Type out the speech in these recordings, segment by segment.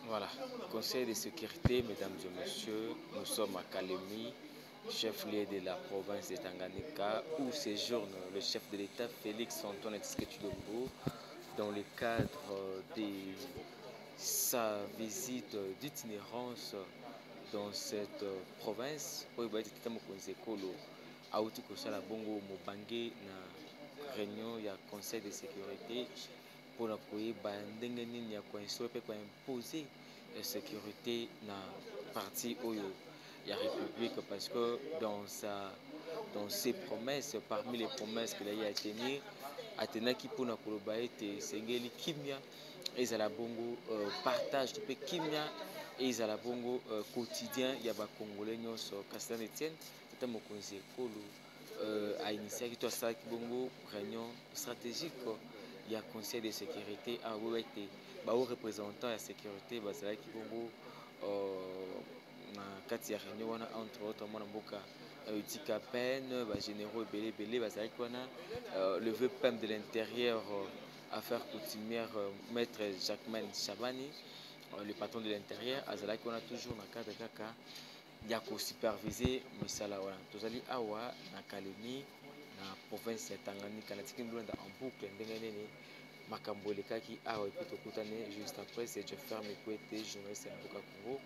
Voilà, Conseil de sécurité, mesdames et messieurs, nous sommes à Kalemi, chef-lieu de la province de Tanganyika, où séjourne le chef de l'État Félix Antoine Tshisekedi Tshilombo dans le cadre de sa visite d'itinérance dans cette province. Auti kosala bongo mobange na réunion ya conseil de sécurité pour la ndenge nini ya koinstaurer pe imposer la sécurité na parti oyo ya république, parce que dans ses promesses, parmi les promesses qu'il a eu à tenir, atenaki pour na koloba ete sengeli kimia ezala bongo partage to pe kimia ezala bongo quotidien ya ba congolais nyonso. Kastan Etienne tata mokonzi ekolo a initié to asalaki bongo réunion stratégique ya conseil de sécurité a été représentant ya sécurité bazalaki bongo na kati ya réunion wana, entre autres mwana mboka Tika Peine, généraux ebele bazalaki wana, le vœu PM de l'intérieur, affaire coutumière, maître Jacquemaine Chabani, le patron de l'intérieur, azalaki wana toujours na cadre kaka ya ko superviser misala wana. Tozali awa na Kalemi na province ya Tanganyika, na tiki ndolanda en boucle ndenge nene makambo elekaki awa epi tokutane juste après. C'est je ferme écouter journaliste ya Mboka Congo.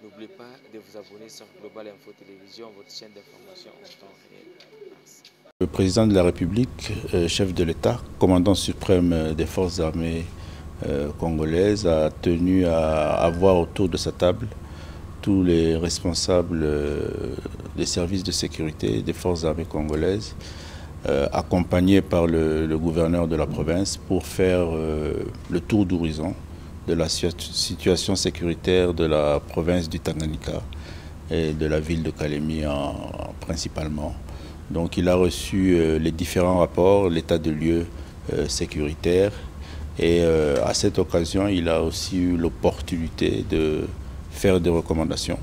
N'oubliez pas de vous abonner sur Global Info Télévision, votre chaîne d'information en temps réel. Merci. Le président de la République, chef de l'État, commandant suprême des forces armées congolaises, a tenu à avoir autour de sa table tous les responsables des services de sécurité des forces armées congolaises, accompagnés par le gouverneur de la province, pour faire le tour d'horizon de la situation sécuritaire de la province du Tanganyika et de la ville de Kalemi principalement. Donc il a reçu les différents rapports, l'état de lieu sécuritaire, et à cette occasion il a aussi eu l'opportunité de faire des recommandations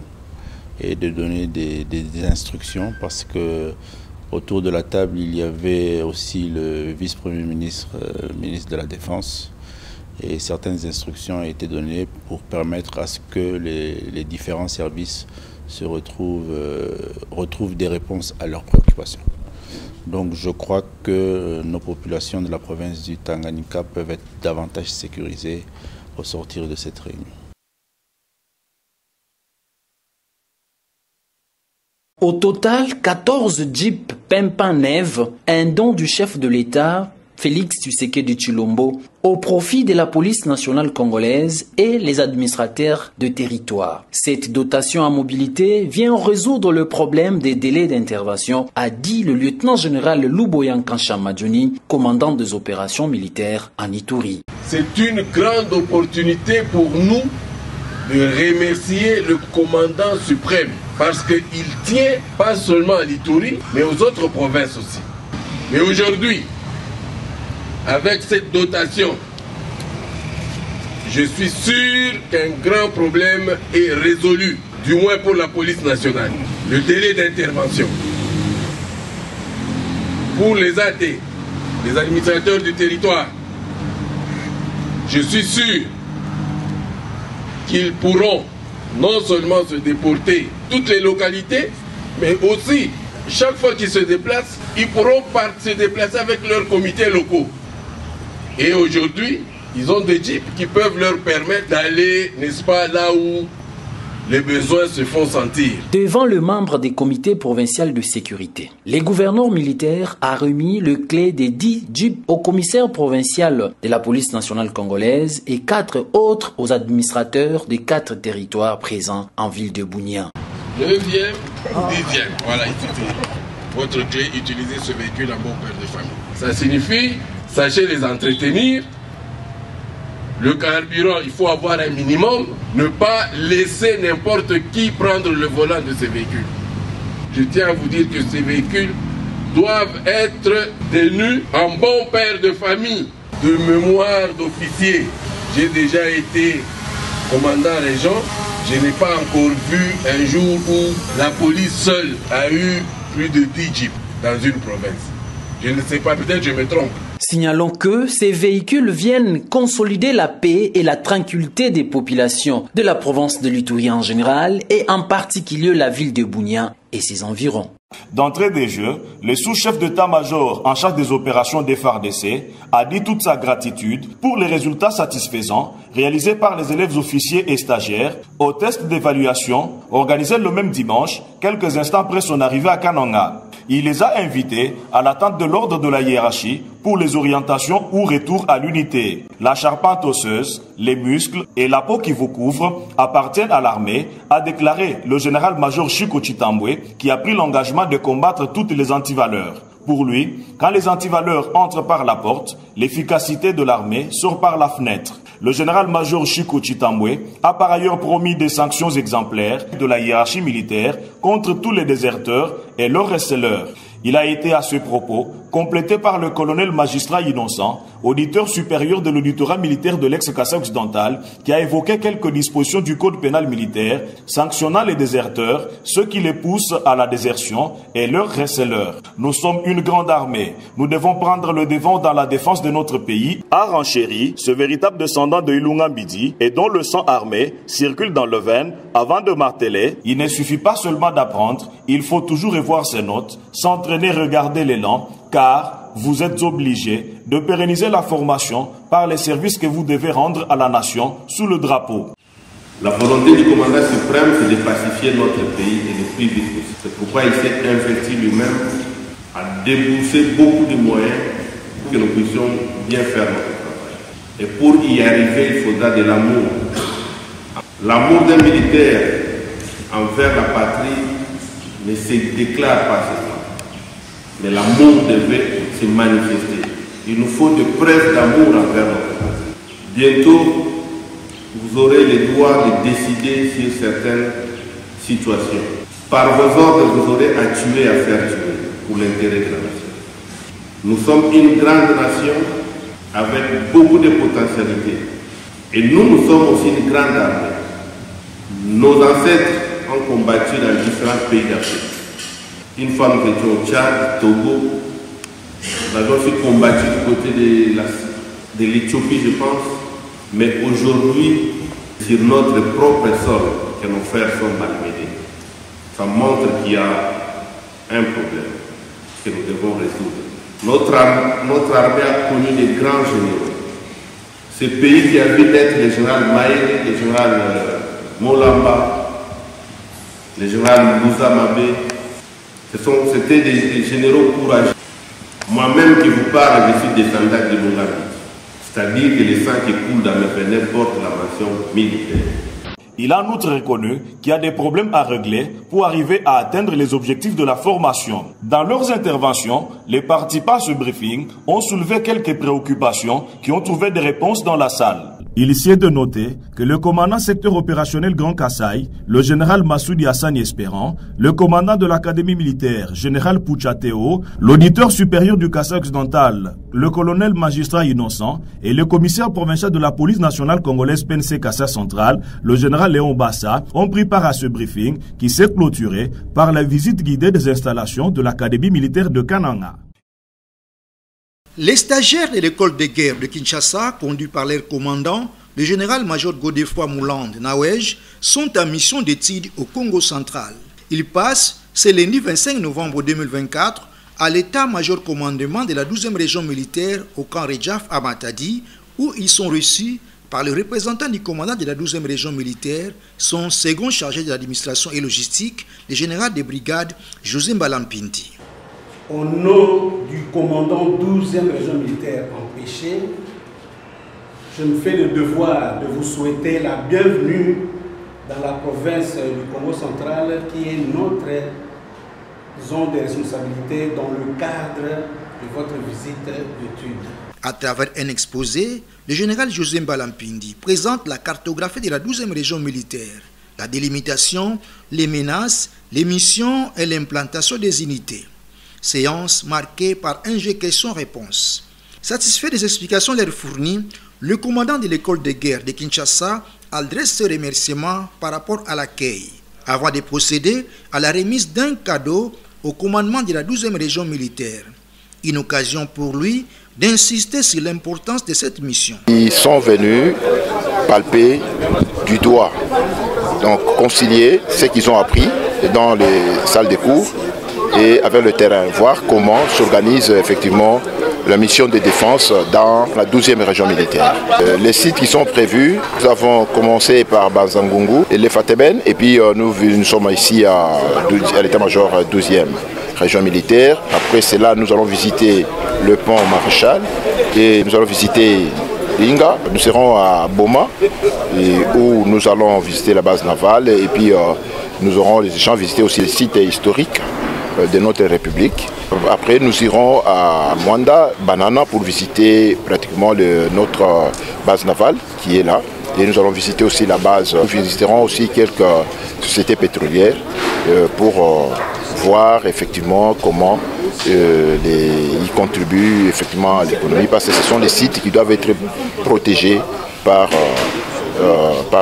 et de donner des instructions, parce que autour de la table il y avait aussi le vice-premier ministre, ministre de la Défense, et certaines instructions ont été données pour permettre à ce que les différents services se retrouvent des réponses à leurs préoccupations. Donc je crois que nos populations de la province du Tanganyika peuvent être davantage sécurisées au sortir de cette réunion. Au total, 14 jeeps Pempa neuves, un don du chef de l'État Félix Tshisekedi Tshilombo, au profit de la police nationale congolaise et les administrateurs de territoire. Cette dotation à mobilité vient résoudre le problème des délais d'intervention, a dit le lieutenant-général Louboyan Kanchamadjouni, commandant des opérations militaires en Ituri. C'est une grande opportunité pour nous de remercier le commandant suprême, parce qu'il tient pas seulement à l'Ituri, mais aux autres provinces aussi. Mais aujourd'hui, avec cette dotation, je suis sûr qu'un grand problème est résolu, du moins pour la police nationale. Le délai d'intervention. Pour les AT, les administrateurs du territoire, je suis sûr qu'ils pourront non seulement se déporter toutes les localités, mais aussi, chaque fois qu'ils se déplacent, ils pourront se déplacer avec leurs comités locaux. Et aujourd'hui, ils ont des jeeps qui peuvent leur permettre d'aller, n'est-ce pas, là où les besoins se font sentir. Devant le membre des comités provinciaux de sécurité, les gouverneurs militaires a remis le clé des 10 jeeps au commissaire provincial de la police nationale congolaise et 4 autres aux administrateurs des 4 territoires présents en ville de Bunia. 9e, 10e, voilà, votre clé, utilisez ce véhicule en bon père de famille. Ça signifie, sachez les entretenir. Le carburant, il faut avoir un minimum. Ne pas laisser n'importe qui prendre le volant de ces véhicules. Je tiens à vous dire que ces véhicules doivent être tenus en bon père de famille. De mémoire d'officier, j'ai déjà été commandant régent. Je n'ai pas encore vu un jour où la police seule a eu plus de 10 jeeps dans une province. Je ne sais pas, peut-être je me trompe. Signalons que ces véhicules viennent consolider la paix et la tranquillité des populations de la province de l'Ituri en général et en particulier la ville de Bunia et ses environs. D'entrée des jeux, le sous-chef d'état-major en charge des opérations des FARDC a dit toute sa gratitude pour les résultats satisfaisants réalisés par les élèves officiers et stagiaires au test d'évaluation organisé le même dimanche, quelques instants après son arrivée à Kananga. Il les a invités à l'attente de l'ordre de la hiérarchie pour les orientations ou retour à l'unité. La charpente osseuse, les muscles et la peau qui vous couvre appartiennent à l'armée, a déclaré le général-major Chico Chitambwe, qui a pris l'engagement de combattre toutes les antivaleurs. Pour lui, quand les antivaleurs entrent par la porte, l'efficacité de l'armée sort par la fenêtre. Le général-major Chico Chitambwe a par ailleurs promis des sanctions exemplaires de la hiérarchie militaire contre tous les déserteurs et leurs receleurs. Il a été à ce propos complété par le colonel magistrat innocent, auditeur supérieur de l'auditorat militaire de l'ex-Kassai occidental, qui a évoqué quelques dispositions du code pénal militaire sanctionnant les déserteurs, ceux qui les poussent à la désertion et leurs receleurs. Nous sommes une grande armée. Nous devons prendre le devant dans la défense de notre pays, a renchéri ce véritable descendant de Ilunga Mbidi et dont le sang armé circule dans le veine avant de marteler. Il ne suffit pas seulement d'apprendre, il faut toujours revoir ses notes, s'entraîner, regarder l'élan, car vous êtes obligés de pérenniser la formation par les services que vous devez rendre à la nation sous le drapeau. La volonté du commandant suprême, c'est de pacifier notre pays et le plus vite possible. C'est pourquoi il s'est investi lui-même à débourser beaucoup de moyens pour que nous puissions bien faire notre travail. Et pour y arriver, il faudra de l'amour. L'amour d'un militaire envers la patrie ne se déclare pas seulement. Mais l'amour devait se manifester. Il nous faut de preuves d'amour envers notre patrie. Bientôt, vous aurez le droit de décider sur certaines situations. Par vos ordres, vous aurez à tuer, à faire tuer, pour l'intérêt de la nation. Nous sommes une grande nation avec beaucoup de potentialités. Et nous sommes aussi une grande armée. Nos ancêtres ont combattu dans différents pays d'Afrique. Une fois nous étions au Tchad, Togo, nous avons aussi combattu du côté de l'Éthiopie, je pense. Mais aujourd'hui, sur notre propre sol, que nos frères sont malmenés. Ça montre qu'il y a un problème que nous devons résoudre. Notre armée a connu des grands généraux. Ce pays qui a vu naître le général Maïri, le général Molamba, le général Moussa Mabé, c'était des généraux courageux. Moi-même qui vous parle, je suis descendant de Mungabi. C'est-à-dire que le sang qui coule dans mes veines porte la mention militaire. Il a en outre reconnu qu'il y a des problèmes à régler pour arriver à atteindre les objectifs de la formation. Dans leurs interventions, les participants à ce briefing ont soulevé quelques préoccupations qui ont trouvé des réponses dans la salle. Il s'y est de noter que le commandant secteur opérationnel Grand Kassai, le général Massoudi Hassan Espérant, le commandant de l'académie militaire, général Pouchateo, l'auditeur supérieur du Kassai occidental, le colonel magistrat innocent et le commissaire provincial de la police nationale congolaise PNC Kassai central, le général Léon Bassa, ont pris part à ce briefing qui s'est clôturé par la visite guidée des installations de l'académie militaire de Kananga. Les stagiaires de l'école de guerre de Kinshasa, conduits par leur commandant, le général-major Godefroy Mouland Nawej, sont en mission d'études au Congo central. Ils passent, ce lundi 25 novembre 2024, à l'état-major commandement de la 12e région militaire au camp Redjaf à Matadi, où ils sont reçus par le représentant du commandant de la 12e région militaire, son second chargé de l'administration et logistique, le général de brigade José Mbalampinti. Au nom du commandant 12e région militaire empêché, je me fais le devoir de vous souhaiter la bienvenue dans la province du Congo central qui est notre zone de responsabilité dans le cadre de votre visite d'études. À travers un exposé, le général José Mbalampindi présente la cartographie de la 12e région militaire, la délimitation, les menaces, les missions et l'implantation des unités. Séance marquée par un jeu questions-réponses. Satisfait des explications leur fournies, le commandant de l'école de guerre de Kinshasa adresse ses remerciements par rapport à l'accueil, avant de procéder à la remise d'un cadeau au commandement de la 12e région militaire. Une occasion pour lui d'insister sur l'importance de cette mission. Ils sont venus palper du doigt, donc concilier ce qu'ils ont appris dans les salles de cours et avec le terrain, voir comment s'organise effectivement la mission de défense dans la 12e région militaire. Les sites qui sont prévus, nous avons commencé par Bazangungu et les Fateben, et puis nous sommes ici à l'état-major 12e région militaire. Après cela, nous allons visiter le pont Maréchal et nous allons visiter Inga. Nous serons à Boma où nous allons visiter la base navale et puis nous aurons les échanges, visiter aussi les sites historiques de notre République. Après, nous irons à Mwanda, Banana, pour visiter pratiquement notre base navale qui est là. Et nous allons visiter aussi la base. Nous visiterons aussi quelques sociétés pétrolières pour voir effectivement comment ils contribuent effectivement à l'économie, parce que ce sont des sites qui doivent être protégés par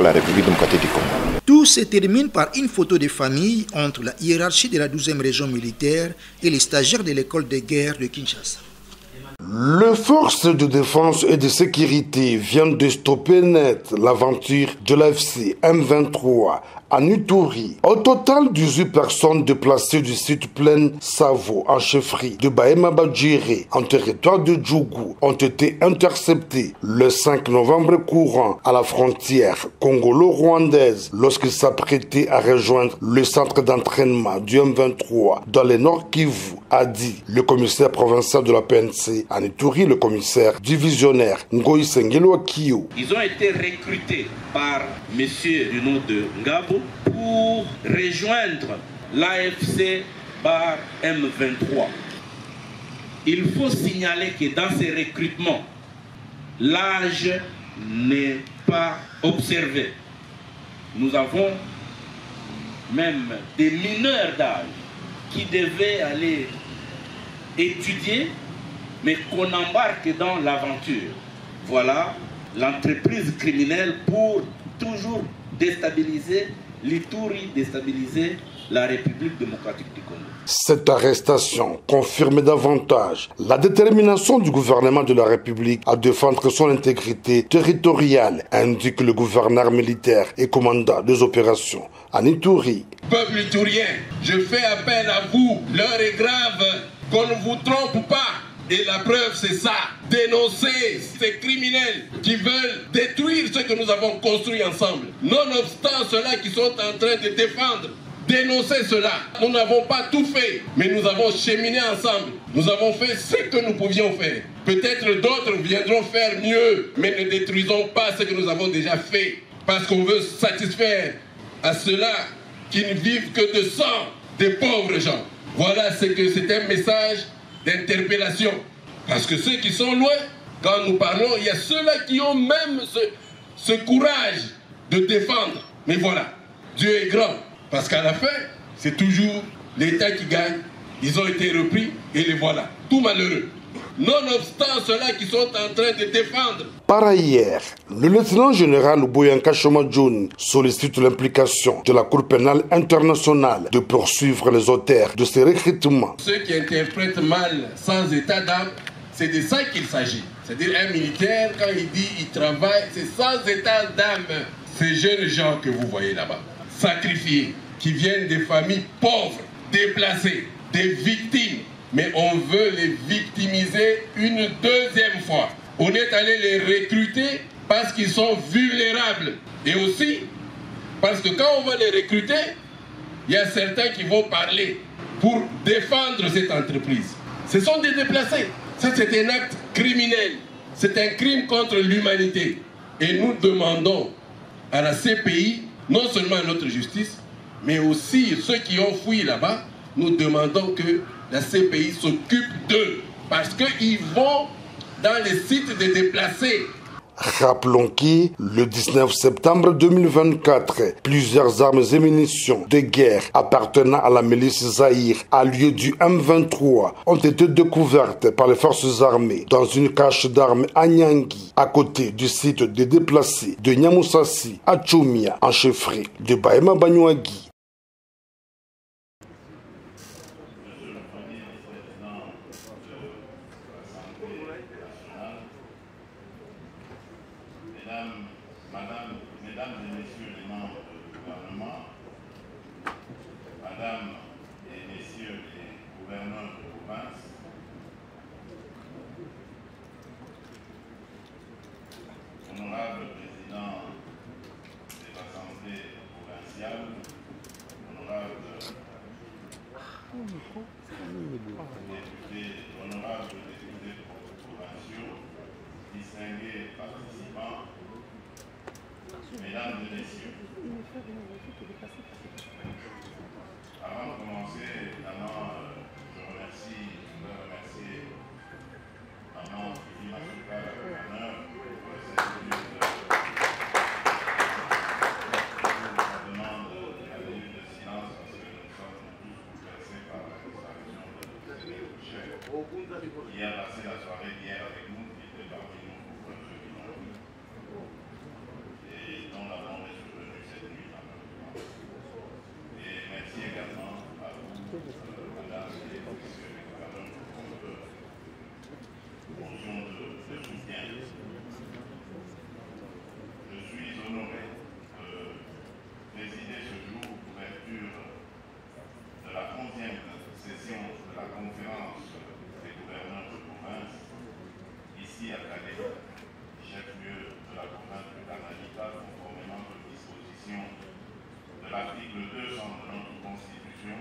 la République démocratique du Congo. Tout se termine par une photo de famille entre la hiérarchie de la 12e région militaire et les stagiaires de l'école de guerre de Kinshasa. Les forces de défense et de sécurité viennent de stopper net l'aventure de l'AFC M23 à Nuturi. Au total, 18 personnes déplacées du site Plaine Savo en chefferie de Bahema Badjiri en territoire de Djougou ont été interceptées le 5 novembre courant à la frontière congolo-rwandaise lorsqu'ils s'apprêtaient à rejoindre le centre d'entraînement du M23 dans le Nord Kivu, a dit le commissaire provincial de la PNC à Nuturi, le commissaire divisionnaire Ngoï Sengelo Akio. Ils ont été recrutés par monsieur du nom de Ngabo pour rejoindre l'AFC bar M23. Il faut signaler que dans ces recrutements, l'âge n'est pas observé. Nous avons même des mineurs d'âge qui devaient aller étudier, mais qu'on embarque dans l'aventure. Voilà l'entreprise criminelle pour toujours déstabiliser l'Ituri, déstabiliser la République démocratique du Congo. Cette arrestation confirme davantage la détermination du gouvernement de la République à défendre son intégrité territoriale, indique le gouverneur militaire et commandant des opérations à Ituri. Peuple iturien, je fais appel à vous. L'heure est grave, qu'on ne vous trompe pas. Et la preuve, c'est ça. Dénoncer ces criminels qui veulent détruire ce que nous avons construit ensemble. Nonobstant ceux-là qui sont en train de défendre, dénoncer cela. Nous n'avons pas tout fait, mais nous avons cheminé ensemble. Nous avons fait ce que nous pouvions faire. Peut-être d'autres viendront faire mieux, mais ne détruisons pas ce que nous avons déjà fait. Parce qu'on veut satisfaire à ceux-là qui ne vivent que de sang, des pauvres gens. Voilà ce que c'est, un message d'interpellation. Parce que ceux qui sont loin, quand nous parlons, il y a ceux-là qui ont même ce courage de défendre. Mais voilà, Dieu est grand. Parce qu'à la fin, c'est toujours l'État qui gagne. Ils ont été repris et les voilà. Tout malheureux. Nonobstant ceux-là qui sont en train de défendre. Par ailleurs, le lieutenant général Boyanka Chomadjoun sollicite l'implication de la Cour pénale internationale de poursuivre les auteurs de ces recrutements. Ceux qui interprètent mal sans état d'âme, c'est de ça qu'il s'agit. C'est-à-dire un militaire, quand il dit il travaille, c'est sans état d'âme. Ces jeunes gens que vous voyez là-bas, sacrifiés, qui viennent des familles pauvres, déplacées, des victimes, mais on veut les victimiser une deuxième fois. On est allé les recruter parce qu'ils sont vulnérables. Et aussi parce que quand on va les recruter, il y a certains qui vont parler pour défendre cette entreprise. Ce sont des déplacés. Ça, c'est un acte criminel. C'est un crime contre l'humanité. Et nous demandons à la CPI, non seulement à notre justice, mais aussi ceux qui ont fui là-bas, nous demandons que la CPI s'occupe d'eux. Parce qu'ils vont dans les sites des déplacés. Rappelons que le 19 septembre 2024, plusieurs armes et munitions de guerre appartenant à la milice Zahir à lieu du M23 ont été découvertes par les forces armées dans une cache d'armes à Nyangi, à côté du site des déplacés de Nyamusasi à Chomia, en chefferie de Bahema Banyuagi. membres du gouvernement, Madame et Messieurs les gouverneurs de province, honorable président des assemblées provinciales, honorable députés provinciaux, distingués participants, mesdames et messieurs, avant de commencer, évidemment, je voudrais remercier maman Fifi Masuka, la gouverneure, pour cette minute je demande la minute de silence parce que nous sommes tous bouleversés par la disparition de Séné Boucher, qui a passé la soirée d'hier avec nous, qui était parmi nous pour ceux qui l'ont vu, et dont la mort est survenue cette nuit, malheureusement. Et merci également à vous, madame et messieurs les gouverneurs, pour votre motion de soutien. Je suis honoré de présider ce jour d'ouverture de la 11e session de la conférence des gouverneurs de province, ici à Calais, chef-lieu de la province de Cananita, conformément aux dispositions de l'article 200 de notre Constitution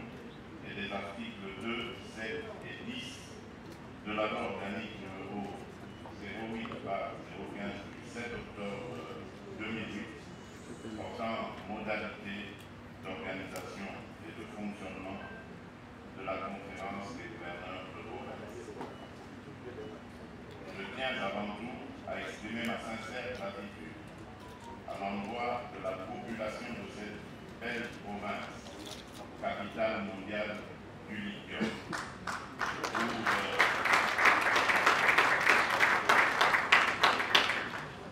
et des articles 2, 7 et 10 de la loi organique numéro 08/015 du 7 octobre 2008 portant modalités d'organisation et de fonctionnement de la conférence des gouverneurs de province. Je tiens avant tout à exprimer ma sincère gratitude à l'endroit de la population de cette belle province, capitale mondiale du lithium,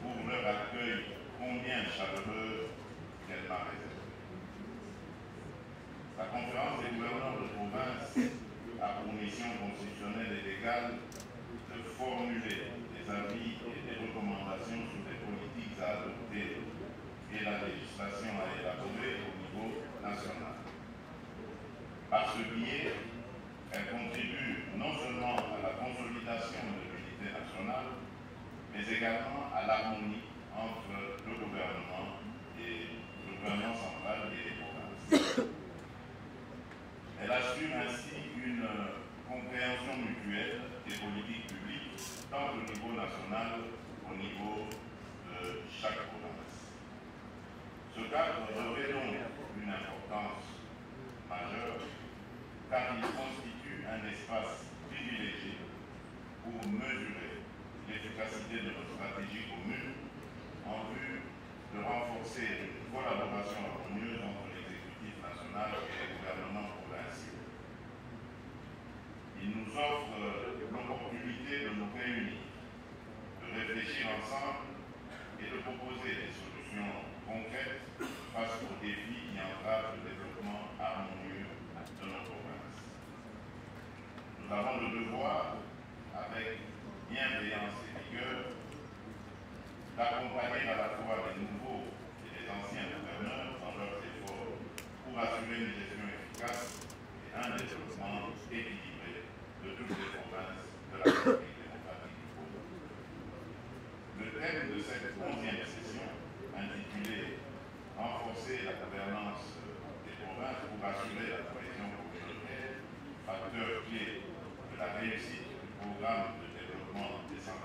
pour leur accueil combien chaleureux qu'elle m'a réservé. La conférence des gouverneurs de province a pour mission constitutionnelle et légale de formuler des avis et des recommandations sur les politiques à adopter et la législation à élaborer au niveau national. Par ce biais, elle contribue non seulement à la consolidation de l'unité nationale, mais également à l'harmonie entre le gouvernement central et les provinces. Elle assure ainsi une compréhension mutuelle des politiques publiques, tant au niveau national qu'au niveau de chaque province. Ce cadre revêt donc une importance majeure, car il constitue un espace privilégié pour mesurer l'efficacité de notre stratégie commune en vue de renforcer une collaboration harmonieuse entre l'exécutif national et les gouvernements provinciaux. Il nous offre l'opportunité de nous réunir, de réfléchir ensemble et de proposer des solutions concrètes face aux défis qui entravent le développement harmonieux de nos provinces. Nous avons le devoir, avec bienveillance et vigueur, d'accompagner à la fois les nouveaux et les anciens gouverneurs dans leurs efforts pour assurer une gestion efficace et un développement équilibré de toutes les provinces de la République démocratique du Congo. Le thème de cette 11e session, intitulé « Renforcer la gouvernance des provinces pour assurer la cohésion communautaire, facteur clé de la réussite du programme de développement des 145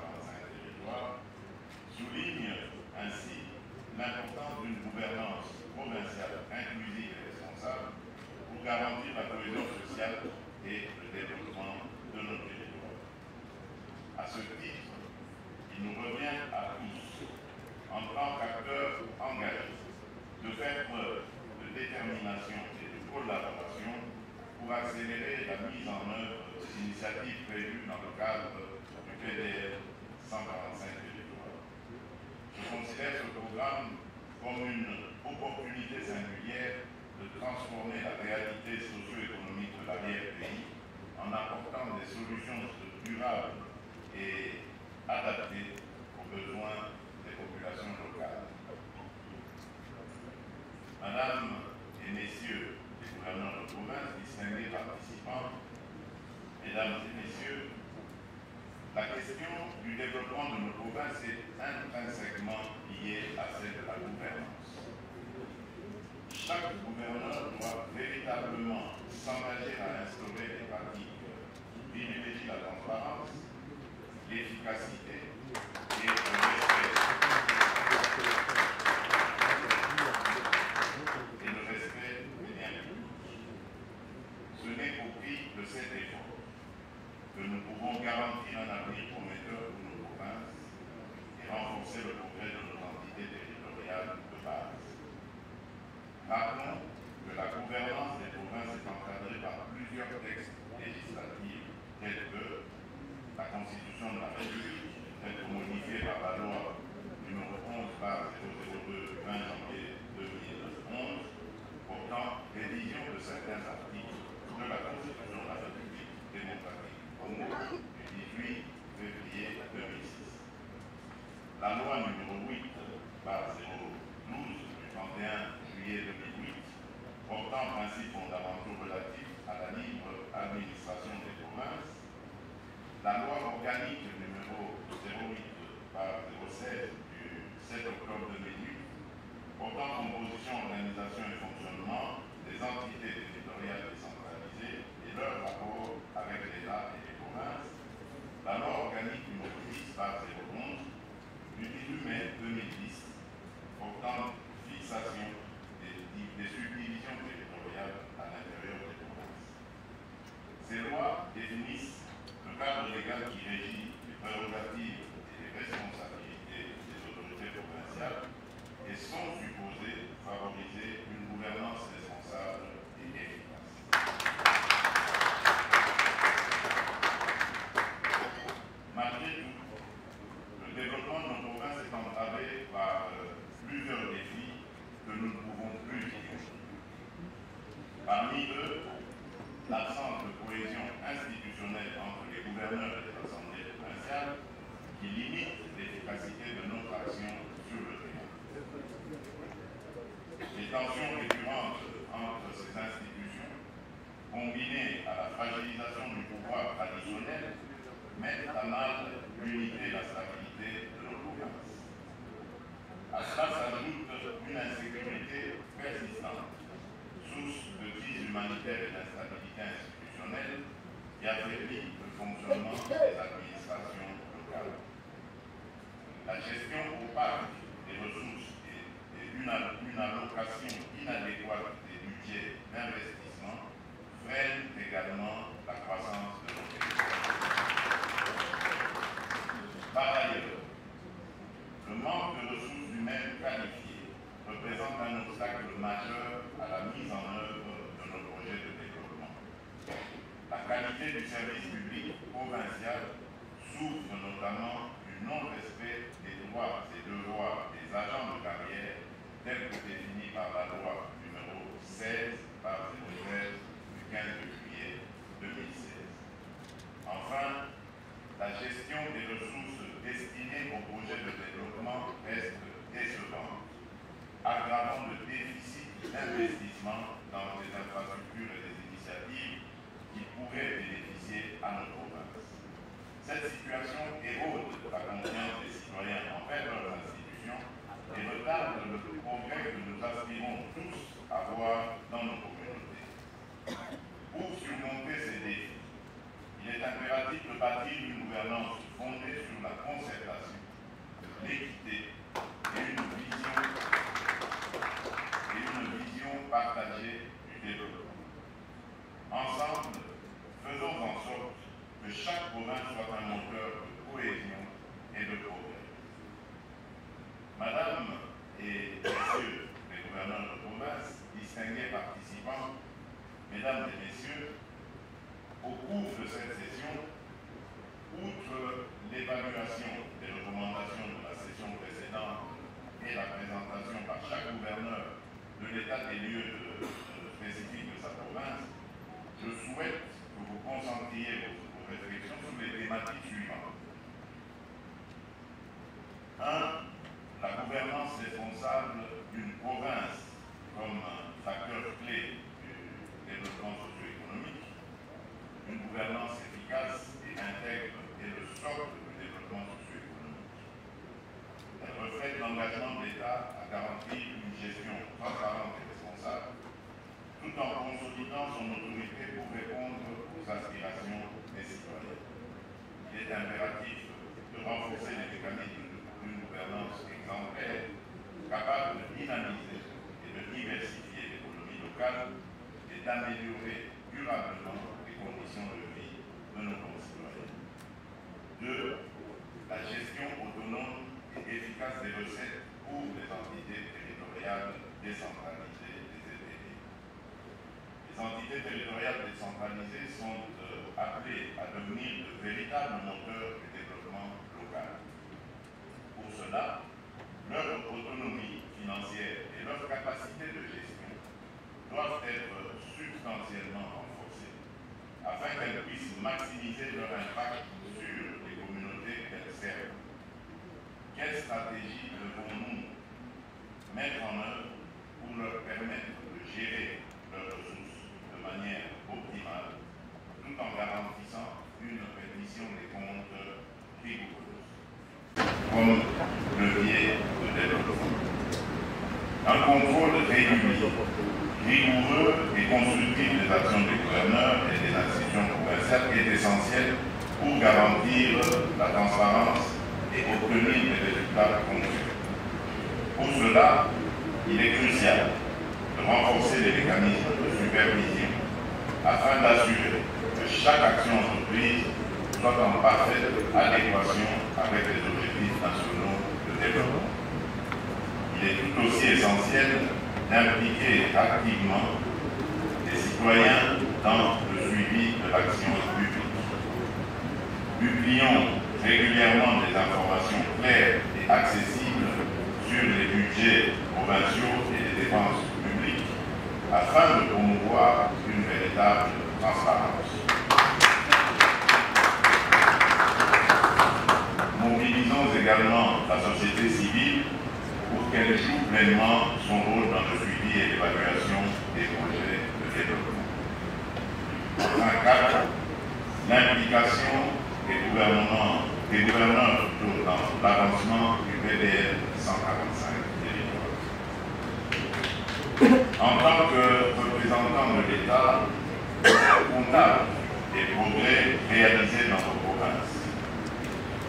territoires », souligne ainsi l'importance d'une gouvernance provinciale inclusive et responsable pour garantir la cohésion sociale et le développement de nos territoires. À ce titre, il nous revient à tous, en tant qu'acteurs engagés, de faire preuve de détermination et de collaboration pour accélérer la mise en œuvre des initiatives prévues dans le cadre du PDR 145 territoires. Je considère ce programme comme une opportunité singulière de transformer la réalité socio-économique de l'arrière-pays en apportant des solutions durables et adaptées aux besoins des populations locales. Madame et Messieurs les gouverneurs de province, distingués participants, Mesdames et Messieurs, la question du développement de nos provinces est intrinsèquement liée à celle de la gouvernance. Chaque gouverneur doit véritablement s'engager à instaurer des pratiques qui privilégient la transparence, l'efficacité et le respect. Des biens publics. Ce n'est qu'au prix de cet effort que nous pouvons garantir un avenir prometteur pour nos provinces et renforcer le progrès de nos entités territoriales de base. Rappelons que la gouvernance des provinces est encadrée par plusieurs textes législatifs tels que la Constitution de la République, telle que modifiée par la loi numéro 11/002 20 janvier 2011, portant révision de certains articles de la Constitution de la République démocratique Congo du 18 février 2006. La loi numéro 8/012 du 31 juillet 2008 portant principes fondamentaux relatifs à la libre administration des provinces, la loi organique numéro 08/016 du 7 octobre 2008 portant composition, organisation et fonctionnement des entités territoriales décentralisées et leur rapport avec l'État et les provinces, la loi organique numéro 10/011 du 18 mai 2010 portant fixation des subdivisions territoriales à l'intérieur des provinces. Ces lois définissent le cadre légal qui régit les prérogatives et les responsabilités des autorités provinciales et sont supposées favoriser une gouvernance responsable et efficace. Malgré tout, le développement de nos provinces est entravé par plusieurs défis que nous ne pouvons plus ignorer. Parmi eux, l'absence de cohésion institutionnelle entre les gouverneurs et les assemblées provinciales qui limite l'efficacité de notre action sur le terrain. Les tensions récurrentes entre ces institutions, combinées à la fragilisation du pouvoir traditionnel, mettent à mal l'unité et la stabilité de nos provinces. À cela s'ajoute une insécurité persistante, source de crise humanitaire et d'instabilité institutionnelle qui affaiblit le fonctionnement des administrations locales. La gestion opaque des ressources et une allocation inadéquate des budgets d'investissement freine également la croissance de nos territoires. Par ailleurs, le manque de ressources humaines qualifiées représente un obstacle majeur à la mise en œuvre de nos projets de développement. La qualité du service public provincial souffre notamment du non-respect des droits et devoirs des agents de carrière tels que définis par la loi numéro 16/013 du 15 juillet 2016. Enfin, la gestion des ressources destinées aux projets de développement reste décevante, aggravant le déficit d'investissement dans des infrastructures et des initiatives qui pourraient bénéficier à nos provinces. Cette situation érode la confiance des citoyens envers leurs institutions et retarde le progrès que nous aspirons tous à voir dans nos communautés. Pour surmonter ces défis, il est impératif de bâtir une gouvernance fondée sur la concertation, l'équité et une vision partagée du développement. Ensemble, faisons en sorte que chaque province soit un moteur de cohésion et de progrès. Madame et Messieurs les gouverneurs de province, distingués participants, Mesdames et Messieurs, au cours de cette session, outre l'évaluation des recommandations de la session précédente et la présentation par chaque gouverneur de l'état des lieux spécifiques de sa province, je souhaite que vous concentriez vos réflexions sur les thématiques suivantes. 1. La gouvernance responsable d'une province comme d'améliorer durablement les conditions de vie de nos concitoyens. 2. La gestion autonome et efficace des recettes pour les entités territoriales décentralisées des ETI. Les entités territoriales décentralisées sont appelées à devenir de véritables moteurs du développement local. Pour cela, leur autonomie financière et leur capacité de gestion doivent être substantiellement renforcées afin qu'elles puissent maximiser leur impact sur les communautés qu'elles servent. Quelle stratégie devons-nous mettre en œuvre pour leur permettre de gérer leurs ressources de manière optimale tout en garantissant une reddition des comptes rigoureuse comme levier de développement? Un contrôle régulier, rigoureux et constructif des actions des gouverneurs et des institutions provinciales est essentiel pour garantir la transparence et obtenir des résultats concrets. Pour cela, il est crucial de renforcer les mécanismes de supervision afin d'assurer que chaque action entreprise soit en parfaite adéquation avec les objectifs nationaux de développement. Il est tout aussi essentiel d'impliquer activement les citoyens dans le suivi de l'action publique. Publions régulièrement des informations claires et accessibles sur les budgets provinciaux et les dépenses publiques afin de promouvoir une véritable transparence. Mobilisons également la société civile pour qu'elle joue pleinement son rôle dans le suivi et l'évaluation des projets de développement. Enfin, 4. L'implication des gouverneurs dans l'avancement du PDL 145 territoire. En tant que représentant de l'État, comptable des progrès réalisés dans vos provinces,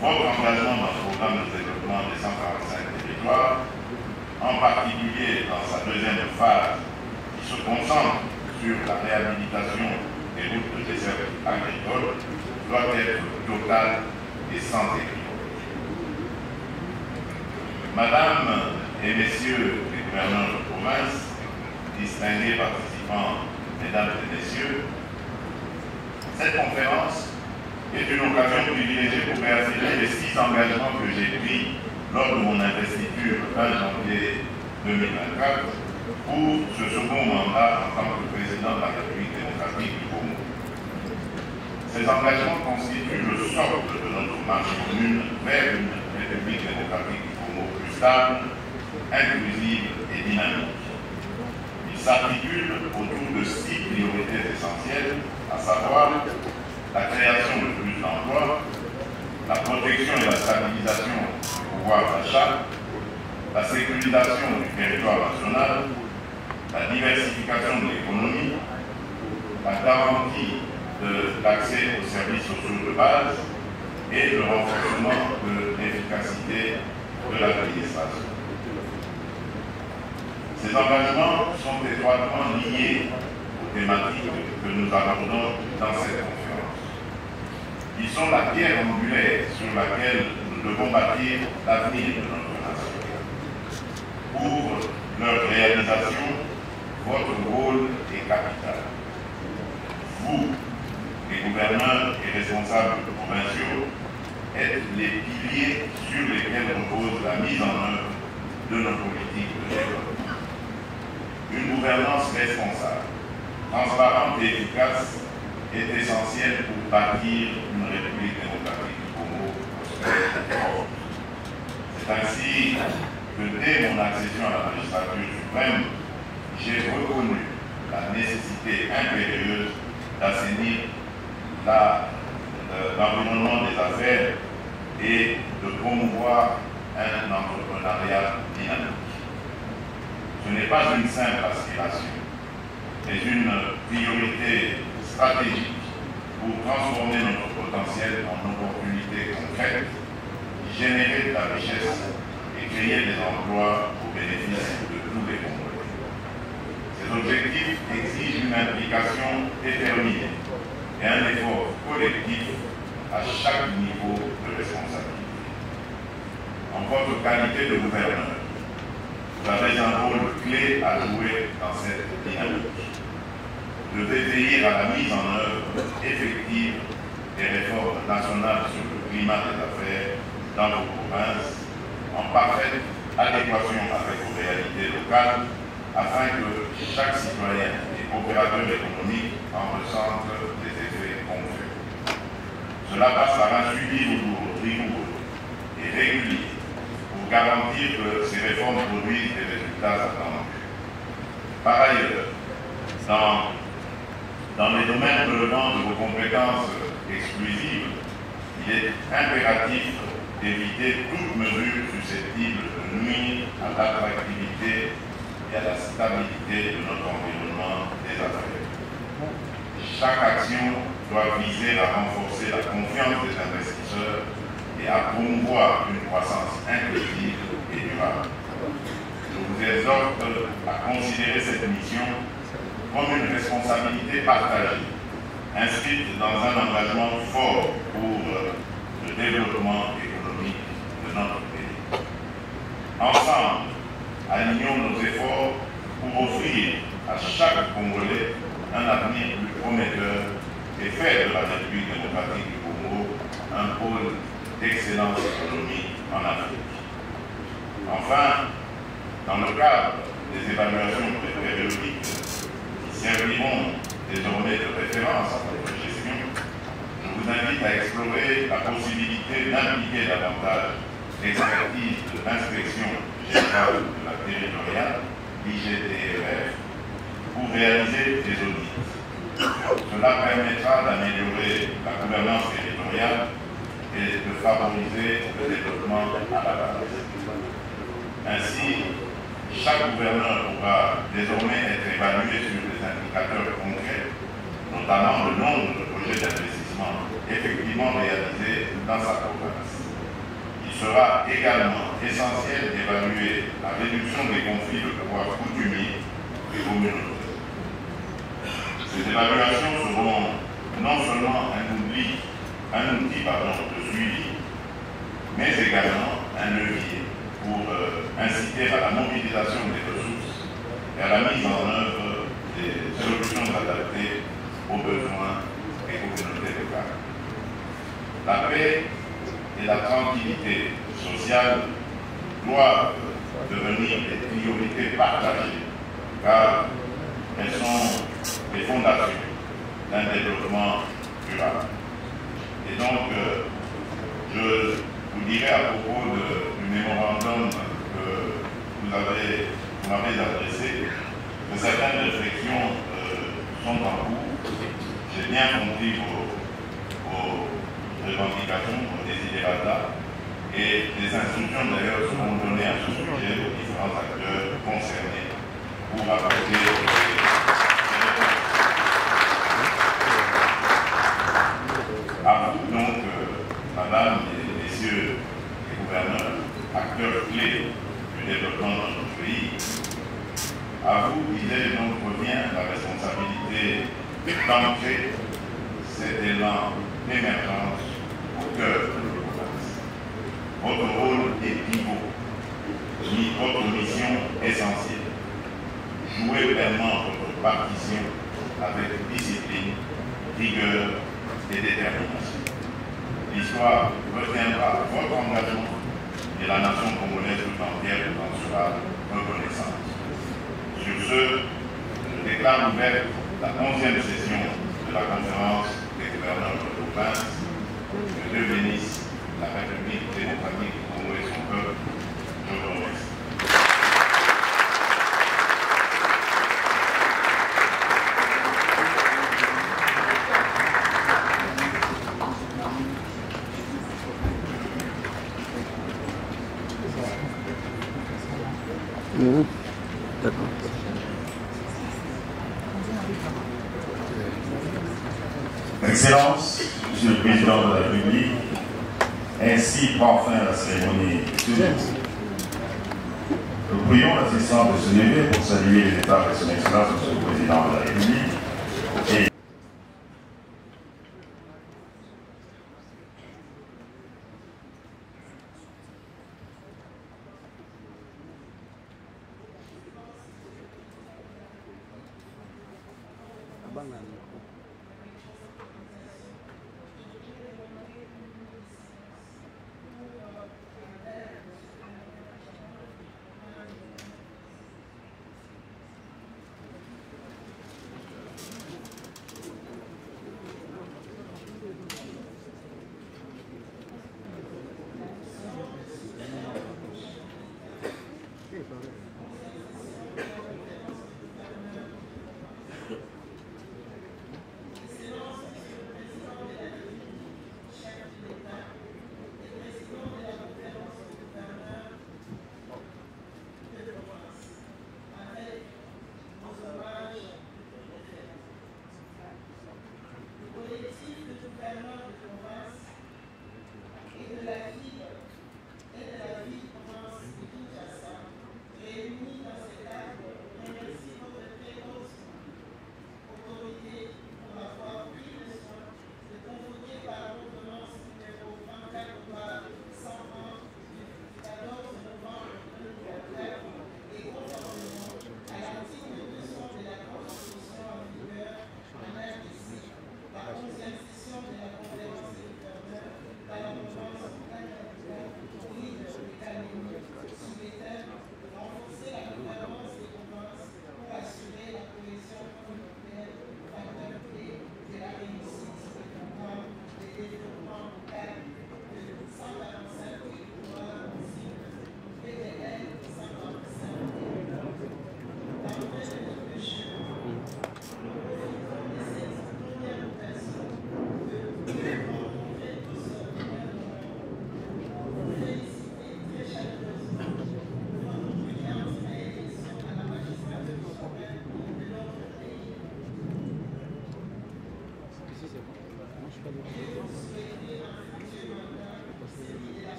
votre engagement dans le programme de développement des 145 territoires, en particulier dans sa deuxième phase, qui se concentre sur la réhabilitation des routes de dessert agricole, doit être total et sans équivoque. Madame et messieurs les gouverneurs de province, distingués participants, mesdames et messieurs, cette conférence est une occasion privilégiée pour réaffirmer les 6 engagements que j'ai pris lors de mon investiture le 20 janvier 2024 pour ce second mandat en tant que président de la République démocratique du Congo. Ces engagements constituent le socle de notre marche commune vers une République démocratique du Congo plus stable, inclusive et dynamique. Ils s'articulent autour de 6 priorités essentielles, à savoir la création de plus d'emplois, la protection et la stabilisation du pouvoir d'achat, la sécurisation du territoire national, la diversification de l'économie, la garantie de l'accès aux services sociaux de base et le renforcement de l'efficacité de l'administration. Ces engagements sont étroitement liés aux thématiques que nous abordons dans cette conférence. Ils sont la pierre angulaire sur laquelle nous devons bâtir l'avenir de notre nation. Pour leur réalisation, votre rôle est capital. Vous, les gouverneurs et responsables provinciaux, êtes les piliers sur lesquels repose la mise en œuvre de nos politiques de développement. Une gouvernance responsable, transparente et efficace est essentielle pour bâtir une République démocratique du Congo prospère et forte. C'est ainsi que dès mon accession à la magistrature suprême, j'ai reconnu la nécessité impérieuse d'assainir l'environnement des affaires et de promouvoir un entrepreneuriat dynamique. Ce n'est pas une simple aspiration, mais une priorité stratégique pour transformer notre potentiel en opportunités concrètes, générer de la richesse et créer des emplois au bénéfice de tous les Congolais. Ces objectif exige une implication déterminée et un effort collectif à chaque niveau de responsabilité. En votre qualité de gouverneur, vous avez un rôle clé à jouer dans cette dynamique. Vous devez veiller à la mise en œuvre effective des réformes nationales sur le climat des affaires dans vos provinces, en parfaite adéquation avec vos réalités locales, afin que chaque citoyen et opérateur économique en ressente des effets concrets. Cela passe par un suivi rigoureux et régulier pour garantir que ces réformes produisent des résultats attendus. Par ailleurs, dans les domaines relevant de vos compétences exclusives, il est impératif d'éviter toute mesure susceptible de nuire à l'attractivité et à la stabilité de notre environnement des affaires. Chaque action doit viser à renforcer la confiance des investisseurs et à promouvoir une croissance inclusive et durable. Je vous exhorte à considérer cette mission comme une responsabilité partagée, inscrite dans un engagement fort pour le développement économique de notre pays. Ensemble, alignons nos efforts pour offrir à chaque Congolais un avenir plus prometteur et faire de la République démocratique du Congo un pôle d'excellence économique en Afrique. Enfin, dans le cadre des évaluations périodiques qui serviront désormais de référence à votre gestion, je vous invite à explorer la possibilité d'impliquer davantage l'expertise de l'inspection générale de la territoriale, l'IGTRF, pour réaliser des audits. Cela permettra d'améliorer la gouvernance territoriale et de favoriser le développement à la base. Ainsi, chaque gouverneur pourra désormais être évalué sur des indicateurs concrets, notamment le nombre de projets d'investissement effectivement réalisés dans sa province. Il sera également essentiel d'évaluer la réduction des conflits de pouvoir coutumiers et communautaires. Ces évaluations seront non seulement un outil de suivi, mais également un levier pour inciter à la mobilisation des ressources et à la mise en œuvre des solutions adaptées aux besoins des communautés locales. La paix et la tranquillité sociale doivent devenir des priorités partagées, car elles sont les fondations d'un développement durable. Et donc, je vous dirai à propos du mémorandum que vous m'avez adressé, que certaines réflexions sont en cours. J'ai bien compris vos revendications, vos desiderata, et des instructions d'ailleurs seront données à ce sujet aux différents acteurs concernés pour apporter à vous donc, madame et messieurs les gouverneurs, acteurs clés du développement de notre pays, à vous, disais donc, revient la responsabilité d'ancrer cet élan d'émergence au cœur de notre province. Votre rôle est pivot, votre mission essentielle. Jouez pleinement votre partition avec discipline, rigueur et détermination. L'histoire retiendra votre engagement et la nation congolaise tout entière vous en sera reconnaissante. Sur ce, je déclare ouverte la 11e session de la conférence des gouverneurs de province. Que Dieu bénisse la République démocratique du Congo et son peuple. Je vous remercie. Excellence, Monsieur le Président de la République, ainsi prend fin la cérémonie. Le prions l'assistance de se lever pour saluer les États de son Excellence, M. le Président de la République. Et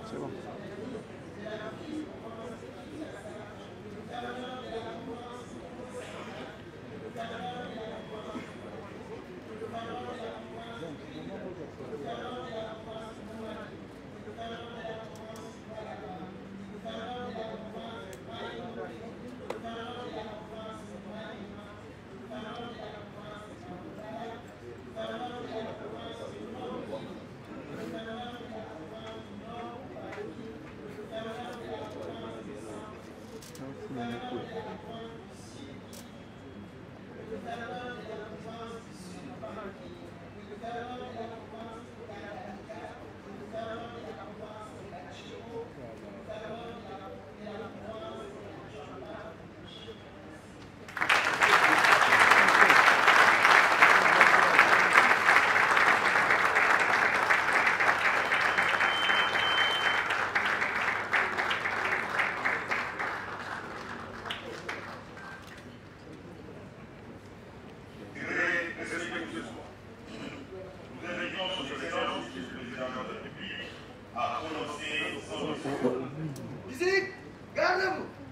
C'est bon. Musique, garde-vous.